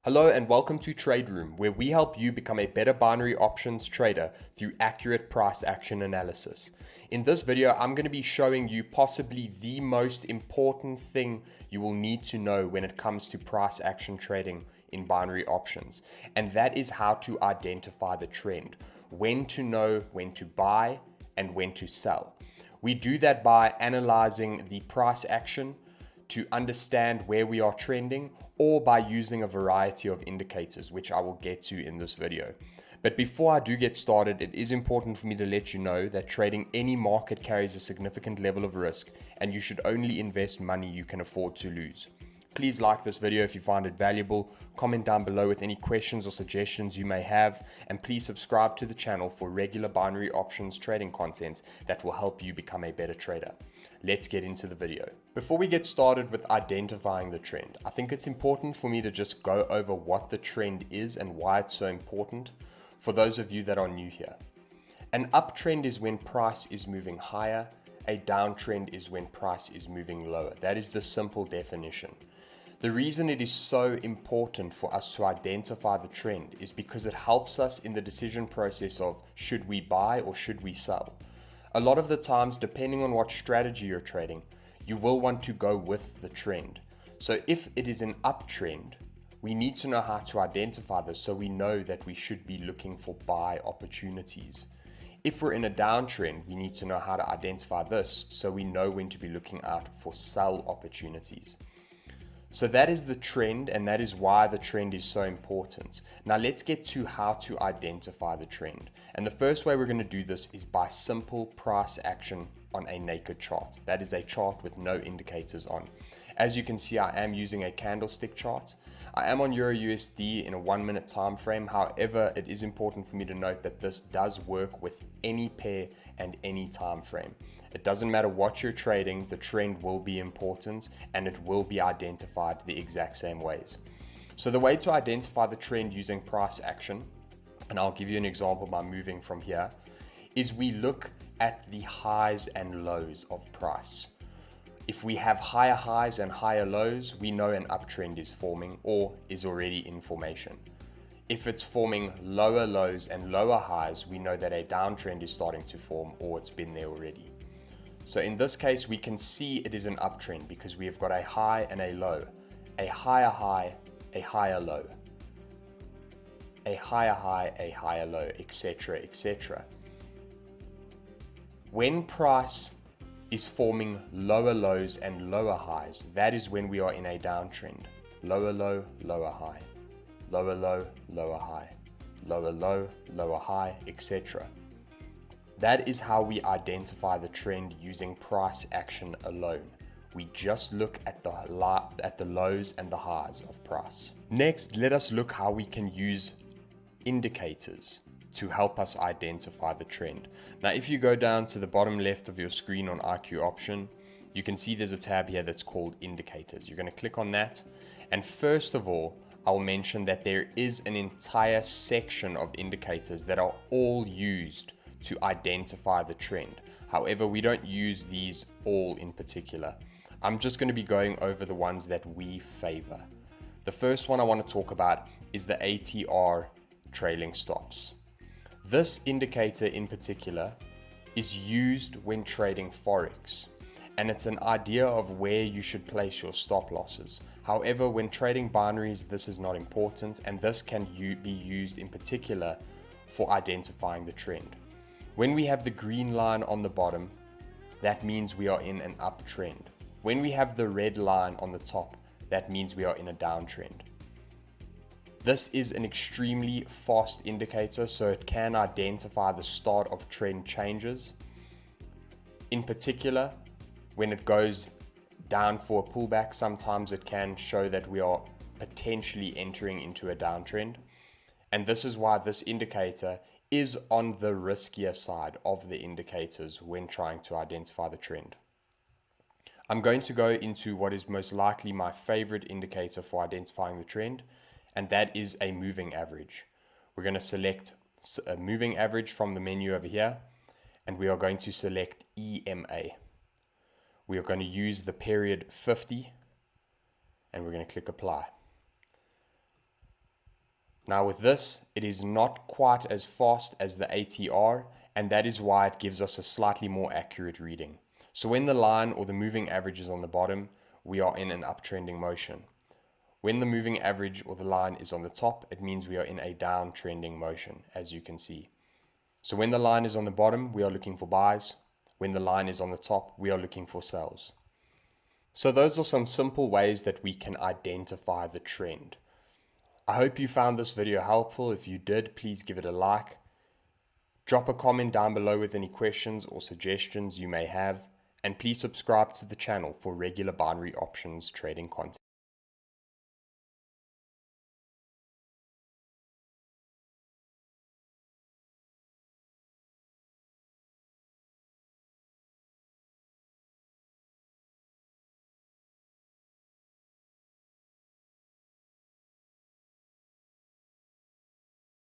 Hello and welcome to Trade Room, where we help you become a better binary options trader through accurate price action analysis. In this video, I'm going to be showing you possibly the most important thing you will need to know when it comes to price action trading in binary options, and that is how to identify the trend, when to know when to buy and when to sell. We do that by analyzing the price action to understand where we are trending, or by using a variety of indicators, which I will get to in this video. But before I do get started, it is important for me to let you know that trading any market carries a significant level of risk, and you should only invest money you can afford to lose. Please like this video if you find it valuable, comment down below with any questions or suggestions you may have, and please subscribe to the channel for regular binary options trading content that will help you become a better trader. Let's get into the video. Before we get started with identifying the trend, I think it's important for me to just go over what the trend is and why it's so important for those of you that are new here. An uptrend is when price is moving higher. A downtrend is when price is moving lower. That is the simple definition. The reason it is so important for us to identify the trend is because it helps us in the decision process of should we buy or should we sell. A lot of the times, depending on what strategy you're trading, you will want to go with the trend. So if it is an uptrend, we need to know how to identify this so we know that we should be looking for buy opportunities. If we're in a downtrend, we need to know how to identify this so we know when to be looking out for sell opportunities. So that is the trend, and that is why the trend is so important. Now let's get to how to identify the trend. And the first way we're going to do this is by simple price action on a naked chart. That is a chart with no indicators on. As you can see, I am using a candlestick chart. I am on EUR/USD in a 1 minute time frame. However, it is important for me to note that this does work with any pair and any time frame. It doesn't matter what you're trading, the trend will be important and it will be identified the exact same ways. So the way to identify the trend using price action, and I'll give you an example by moving from here, is we look at the highs and lows of price. If we have higher highs and higher lows, we know an uptrend is forming or is already in formation. If it's forming lower lows and lower highs, we know that a downtrend is starting to form or it's been there already. So in this case, we can see it is an uptrend because we have got a high and a low, a higher high, a higher low, a higher high, a higher low, etc., etc. When price is forming lower lows and lower highs, that is when we are in a downtrend. Lower low, lower high, lower low, lower high, lower low, lower high, etc. That is how we identify the trend using price action alone. We just look at the lows and the highs of price. Next, let us look how we can use indicators to help us identify the trend. Now, if you go down to the bottom left of your screen on IQ option, you can see there's a tab here that's called indicators. You're going to click on that. And first of all, I'll mention that there is an entire section of indicators that are all used to identify the trend. However, we don't use these all in particular. I'm just going to be going over the ones that we favor. The first one I want to talk about is the ATR trailing stops. This indicator in particular is used when trading Forex, and it's an idea of where you should place your stop losses. However, when trading binaries, this is not important, and this can be used in particular for identifying the trend. When we have the green line on the bottom, that means we are in an uptrend. When we have the red line on the top, that means we are in a downtrend. This is an extremely fast indicator, so it can identify the start of trend changes. In particular, when it goes down for a pullback, sometimes it can show that we are potentially entering into a downtrend. And this is why this indicator is on the riskier side of the indicators when trying to identify the trend. I'm going to go into what is most likely my favorite indicator for identifying the trend, and that is a moving average. We're going to select a moving average from the menu over here, and we are going to select EMA. We are going to use the period 50, and we're going to click apply. Now with this, it is not quite as fast as the ATR, and that is why it gives us a slightly more accurate reading. So when the line or the moving average is on the bottom, we are in an uptrending motion. When the moving average or the line is on the top, it means we are in a downtrending motion, as you can see. So when the line is on the bottom, we are looking for buys. When the line is on the top, we are looking for sells. So those are some simple ways that we can identify the trend. I hope you found this video helpful. If you did, please give it a like. Drop a comment down below with any questions or suggestions you may have. And please subscribe to the channel for regular binary options trading content.